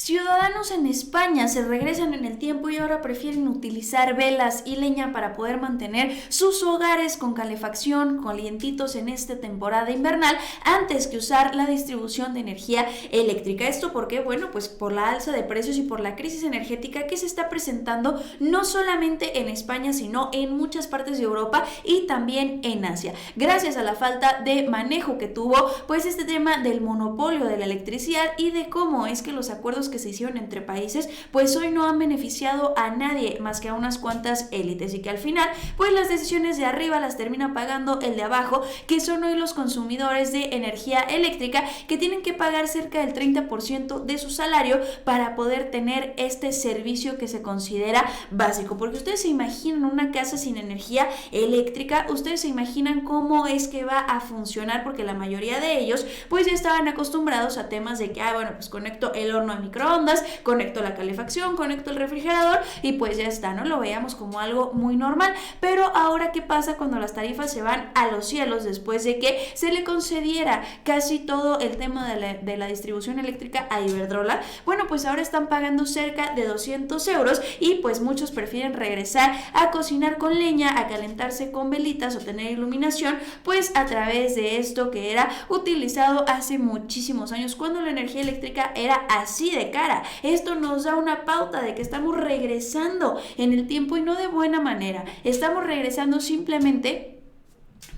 Ciudadanos en España se regresan en el tiempo y ahora prefieren utilizar velas y leña para poder mantener sus hogares con calefacción, calientitos en esta temporada invernal, antes que usar la distribución de energía eléctrica. Esto porque, bueno, pues por la alza de precios y por la crisis energética que se está presentando no solamente en España, sino en muchas partes de Europa y también en Asia. Gracias a la falta de manejo que tuvo, pues este tema del monopolio de la electricidad y de cómo es que los acuerdos que se hicieron entre países, pues hoy no han beneficiado a nadie más que a unas cuantas élites y que al final, pues las decisiones de arriba las termina pagando el de abajo, que son hoy los consumidores de energía eléctrica, que tienen que pagar cerca del 30% de su salario para poder tener este servicio que se considera básico. Porque ustedes se imaginan una casa sin energía eléctrica, ustedes se imaginan cómo es que va a funcionar, porque la mayoría de ellos pues ya estaban acostumbrados a temas de que, bueno, pues conecto el horno a microondas, conecto la calefacción, conecto el refrigerador y pues ya está, ¿no? Lo veíamos como algo muy normal. Pero ahora, ¿qué pasa cuando las tarifas se van a los cielos después de que se le concediera casi todo el tema de la distribución eléctrica a Iberdrola? Bueno, pues ahora están pagando cerca de 200 euros y pues muchos prefieren regresar a cocinar con leña, a calentarse con velitas o tener iluminación pues a través de esto que era utilizado hace muchísimos años, cuando la energía eléctrica era así de cara. Esto nos da una pauta de que estamos regresando en el tiempo y no de buena manera. Estamos regresando simplemente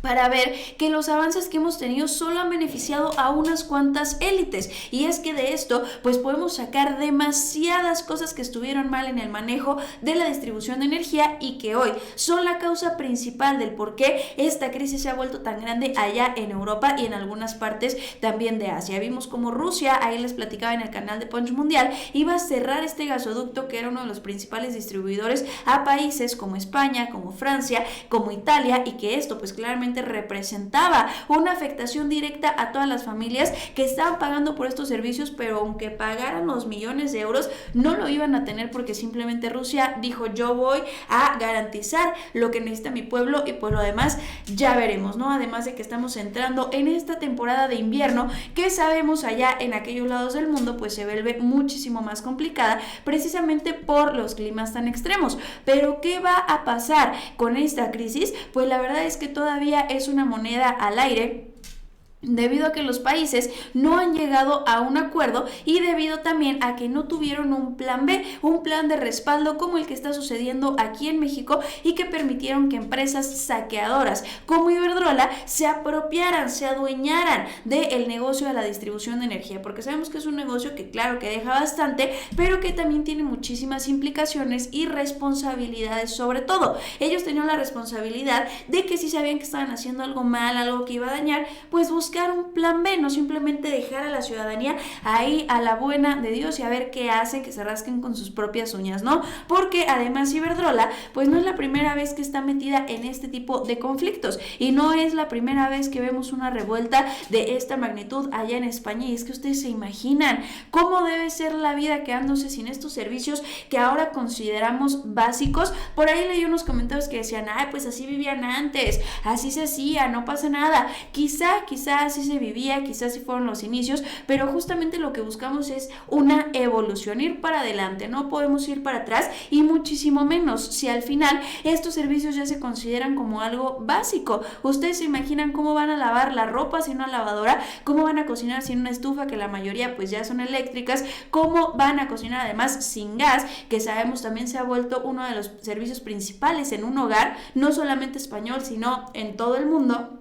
para ver que los avances que hemos tenido solo han beneficiado a unas cuantas élites, y es que de esto pues podemos sacar demasiadas cosas que estuvieron mal en el manejo de la distribución de energía y que hoy son la causa principal del por qué esta crisis se ha vuelto tan grande allá en Europa y en algunas partes también de Asia. Vimos como Rusia, ahí les platicaba en el canal de Punch Mundial, iba a cerrar este gasoducto que era uno de los principales distribuidores a países como España, como Francia, como Italia, y que esto pues claramente representaba una afectación directa a todas las familias que estaban pagando por estos servicios, pero aunque pagaran los millones de euros no lo iban a tener, porque simplemente Rusia dijo: yo voy a garantizar lo que necesita mi pueblo y pues lo demás ya veremos, ¿no? Además de que estamos entrando en esta temporada de invierno que sabemos allá en aquellos lados del mundo pues se vuelve muchísimo más complicada precisamente por los climas tan extremos. Pero ¿qué va a pasar con esta crisis? Pues la verdad es que todavía es una moneda al aire, debido a que los países no han llegado a un acuerdo y debido también a que no tuvieron un plan B, un plan de respaldo como el que está sucediendo aquí en México, y que permitieron que empresas saqueadoras como Iberdrola se apropiaran, se adueñaran del negocio de la distribución de energía, porque sabemos que es un negocio que claro que deja bastante, pero que también tiene muchísimas implicaciones y responsabilidades. Sobre todo, ellos tenían la responsabilidad de que si sabían que estaban haciendo algo mal, algo que iba a dañar, pues buscar un plan B, no simplemente dejar a la ciudadanía ahí a la buena de Dios y a ver qué hacen, que se rasquen con sus propias uñas, ¿no? Porque además Iberdrola pues no es la primera vez que está metida en este tipo de conflictos y no es la primera vez que vemos una revuelta de esta magnitud allá en España. Y es que ustedes se imaginan cómo debe ser la vida quedándose sin estos servicios que ahora consideramos básicos. Por ahí leí unos comentarios que decían: pues así vivían antes, así se hacía, no pasa nada. Quizá así se vivía, quizás así fueron los inicios, pero justamente lo que buscamos es una evolución, ir para adelante, no podemos ir para atrás, y muchísimo menos si al final estos servicios ya se consideran como algo básico. Ustedes se imaginan cómo van a lavar la ropa sin una lavadora, cómo van a cocinar sin una estufa, que la mayoría pues ya son eléctricas, cómo van a cocinar además sin gas, que sabemos también se ha vuelto uno de los servicios principales en un hogar, no solamente español, sino en todo el mundo,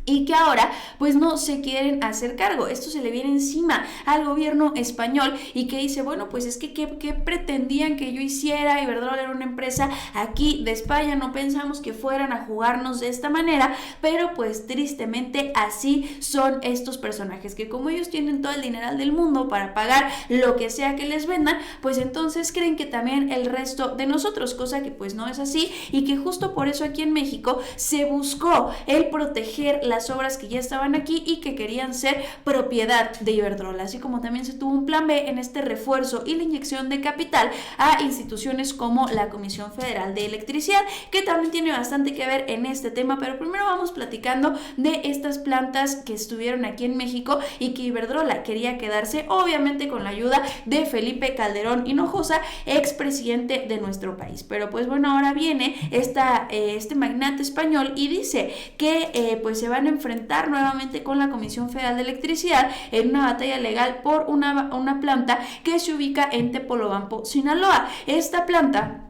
y que ahora pues no se quieren hacer cargo. Esto se le viene encima al gobierno español, y que dice: bueno, pues es que ¿qué pretendían que yo hiciera? Iberdrola era una empresa aquí de España, no pensamos que fueran a jugarnos de esta manera, pero pues tristemente así son estos personajes, que como ellos tienen todo el dineral del mundo para pagar lo que sea que les vendan, pues entonces creen que también el resto de nosotros, cosa que pues no es así, y que justo por eso aquí en México se buscó el proteger las obras que ya estaban aquí y que querían ser propiedad de Iberdrola, así como también se tuvo un plan B en este refuerzo y la inyección de capital a instituciones como la Comisión Federal de Electricidad, que también tiene bastante que ver en este tema. Pero primero vamos platicando de estas plantas que estuvieron aquí en México y que Iberdrola quería quedarse, obviamente con la ayuda de Felipe Calderón Hinojosa, expresidente de nuestro país. Pero pues bueno, ahora viene este magnate español y dice que pues se van a enfrentar nuevamente con la Comisión Federal de Electricidad en una batalla legal por una planta que se ubica en Tepolobampo, Sinaloa. Esta planta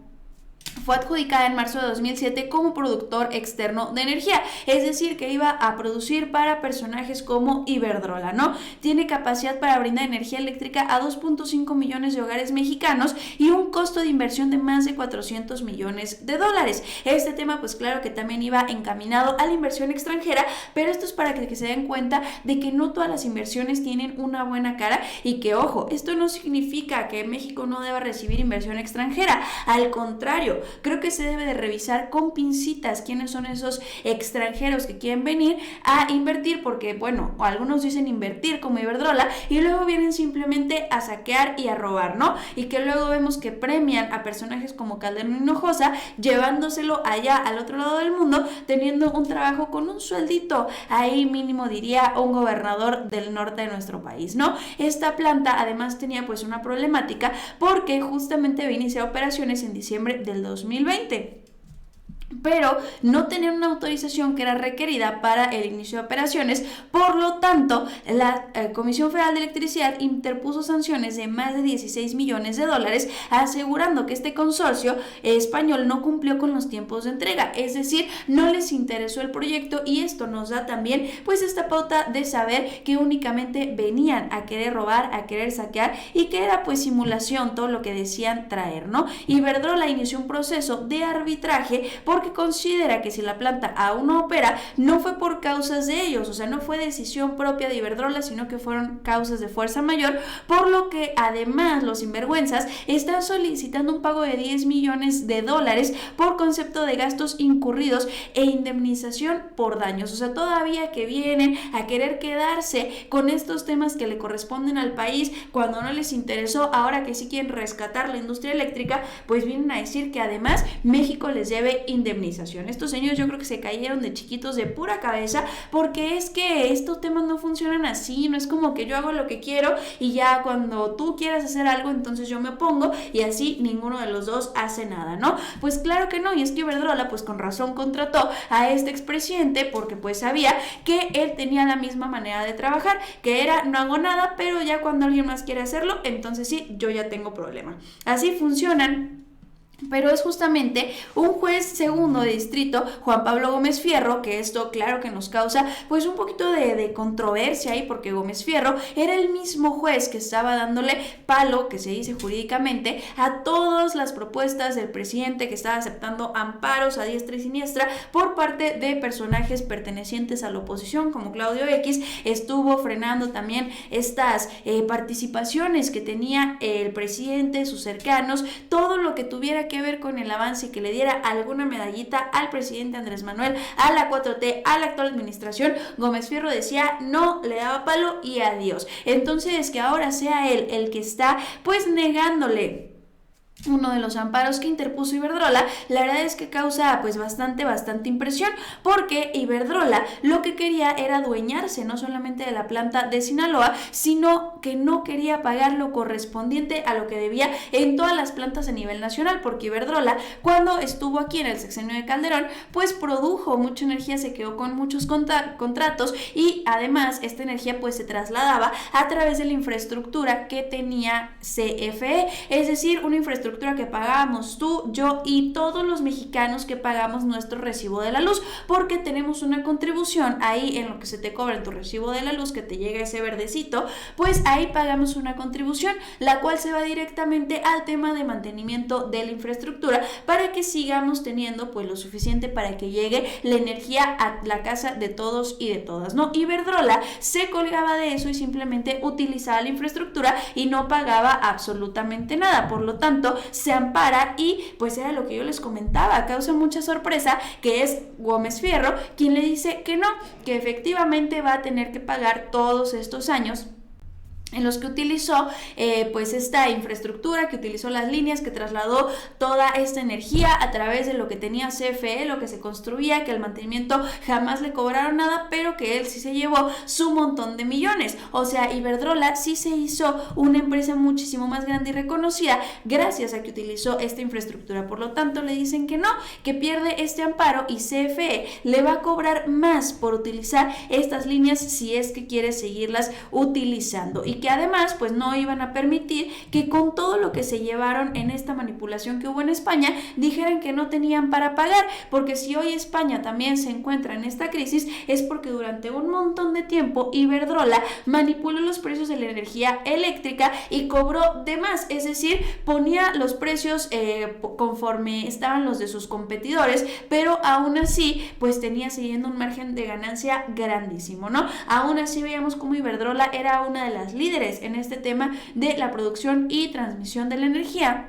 fue adjudicada en marzo de 2007 como productor externo de energía, es decir, que iba a producir para personajes como Iberdrola, ¿no? Tiene capacidad para brindar energía eléctrica a 2.5 millones de hogares mexicanos y un costo de inversión de más de 400 millones de dólares. Este tema, pues claro que también iba encaminado a la inversión extranjera, pero esto es para que se den cuenta de que no todas las inversiones tienen una buena cara y que, ojo, esto no significa que México no deba recibir inversión extranjera, al contrario, creo que se debe de revisar con pincitas quiénes son esos extranjeros que quieren venir a invertir, porque bueno, algunos dicen invertir como Iberdrola y luego vienen simplemente a saquear y a robar, ¿no? Y que luego vemos que premian a personajes como Calderón Hinojosa llevándoselo allá al otro lado del mundo, teniendo un trabajo con un sueldito ahí mínimo, diría un gobernador del norte de nuestro país, ¿no? Esta planta además tenía pues una problemática porque justamente había iniciado operaciones en diciembre del 2020. Pero no tenían una autorización que era requerida para el inicio de operaciones, por lo tanto la Comisión Federal de Electricidad interpuso sanciones de más de 16 millones de dólares, asegurando que este consorcio español no cumplió con los tiempos de entrega, es decir, no les interesó el proyecto. Y esto nos da también pues esta pauta de saber que únicamente venían a querer robar, a querer saquear, y que era pues simulación todo lo que decían traer, ¿no? Iberdrola inició un proceso de arbitraje porque considera que si la planta aún no opera, no fue por causas de ellos, o sea, no fue decisión propia de Iberdrola, sino que fueron causas de fuerza mayor, por lo que además los sinvergüenzas están solicitando un pago de 10 millones de dólares por concepto de gastos incurridos e indemnización por daños. O sea, todavía que vienen a querer quedarse con estos temas que le corresponden al país cuando no les interesó, ahora que sí quieren rescatar la industria eléctrica, pues vienen a decir que además México les debe indemnización. Estos señores yo creo que se cayeron de chiquitos de pura cabeza, porque es que estos temas no funcionan así, no es como que yo hago lo que quiero y ya cuando tú quieras hacer algo entonces yo me opongo y así ninguno de los dos hace nada, ¿no? Pues claro que no, y es que Iberdrola pues con razón contrató a este expresidente porque pues sabía que él tenía la misma manera de trabajar, que era no hago nada, pero ya cuando alguien más quiere hacerlo, entonces sí, yo ya tengo problema. Así funcionan. Pero es justamente un juez segundo de distrito, Juan Pablo Gómez Fierro, que esto claro que nos causa pues un poquito de controversia ahí, porque Gómez Fierro era el mismo juez que estaba dándole palo, que se dice jurídicamente, a todas las propuestas del presidente, que estaba aceptando amparos a diestra y siniestra por parte de personajes pertenecientes a la oposición como Claudio X. Estuvo frenando también estas participaciones que tenía el presidente, sus cercanos, todo lo que tuviera que ver con el avance y que le diera alguna medallita al presidente Andrés Manuel, a la 4T, a la actual administración. Gómez Fierro decía no, le daba palo y adiós. Entonces que ahora sea él el que está pues negándole uno de los amparos que interpuso Iberdrola, la verdad es que causa pues bastante impresión, porque Iberdrola lo que quería era adueñarse no solamente de la planta de Sinaloa, sino que no quería pagar lo correspondiente a lo que debía en todas las plantas a nivel nacional, porque Iberdrola cuando estuvo aquí en el sexenio de Calderón pues produjo mucha energía, se quedó con muchos contratos y además esta energía pues se trasladaba a través de la infraestructura que tenía CFE, es decir, una infraestructura que pagábamos tú, yo y todos los mexicanos que pagamos nuestro recibo de la luz, porque tenemos una contribución ahí en lo que se te cobra en tu recibo de la luz, que te llega ese verdecito, pues ahí pagamos una contribución, la cual se va directamente al tema de mantenimiento de la infraestructura para que sigamos teniendo pues lo suficiente para que llegue la energía a la casa de todos y de todas, ¿no? Iberdrola se colgaba de eso y simplemente utilizaba la infraestructura y no pagaba absolutamente nada. Por lo tanto, se ampara y pues era lo que yo les comentaba, causa mucha sorpresa que es Gómez Fierro quien le dice que no, que efectivamente va a tener que pagar todos estos años en los que utilizó pues esta infraestructura, que utilizó las líneas, que trasladó toda esta energía a través de lo que tenía CFE, lo que se construía, que al mantenimiento jamás le cobraron nada, pero que él sí se llevó su montón de millones. O sea, Iberdrola sí se hizo una empresa muchísimo más grande y reconocida gracias a que utilizó esta infraestructura. Por lo tanto, le dicen que no, que pierde este amparo y CFE le va a cobrar más por utilizar estas líneas si es que quiere seguirlas utilizando. Y que además pues no iban a permitir que con todo lo que se llevaron en esta manipulación que hubo en España dijeran que no tenían para pagar, porque si hoy España también se encuentra en esta crisis es porque durante un montón de tiempo Iberdrola manipuló los precios de la energía eléctrica y cobró de más, es decir, ponía los precios conforme estaban los de sus competidores, pero aún así pues tenía siguiendo un margen de ganancia grandísimo, ¿no? Aún así veíamos como Iberdrola era una de las líderes en este tema de la producción y transmisión de la energía,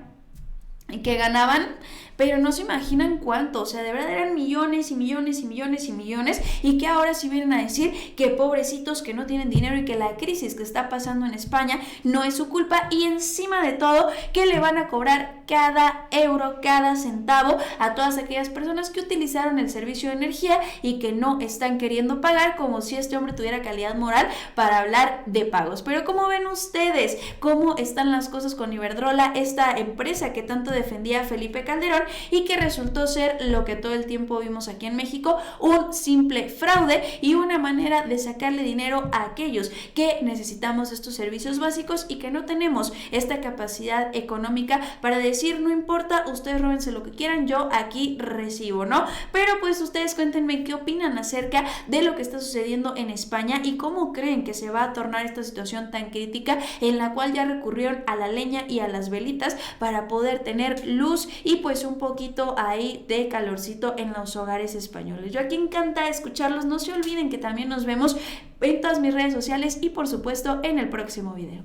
que ganaban, pero no se imaginan cuánto, o sea, de verdad eran millones y millones y millones y millones, y que ahora sí vienen a decir que pobrecitos, que no tienen dinero y que la crisis que está pasando en España no es su culpa, y encima de todo que le van a cobrar cada euro, cada centavo a todas aquellas personas que utilizaron el servicio de energía y que no están queriendo pagar, como si este hombre tuviera calidad moral para hablar de pagos. Pero ¿cómo ven ustedes cómo están las cosas con Iberdrola, esta empresa que tanto defendía Felipe Calderón y que resultó ser lo que todo el tiempo vimos aquí en México, un simple fraude y una manera de sacarle dinero a aquellos que necesitamos estos servicios básicos y que no tenemos esta capacidad económica para decir no importa, ustedes róbense lo que quieran, yo aquí recibo, ¿no? Pero pues ustedes cuéntenme qué opinan acerca de lo que está sucediendo en España y cómo creen que se va a tornar esta situación tan crítica en la cual ya recurrieron a la leña y a las velitas para poder tener luz y pues un poquito ahí de calorcito en los hogares españoles. Yo aquí encantada de escucharlos. No se olviden que también nos vemos en todas mis redes sociales y por supuesto en el próximo video.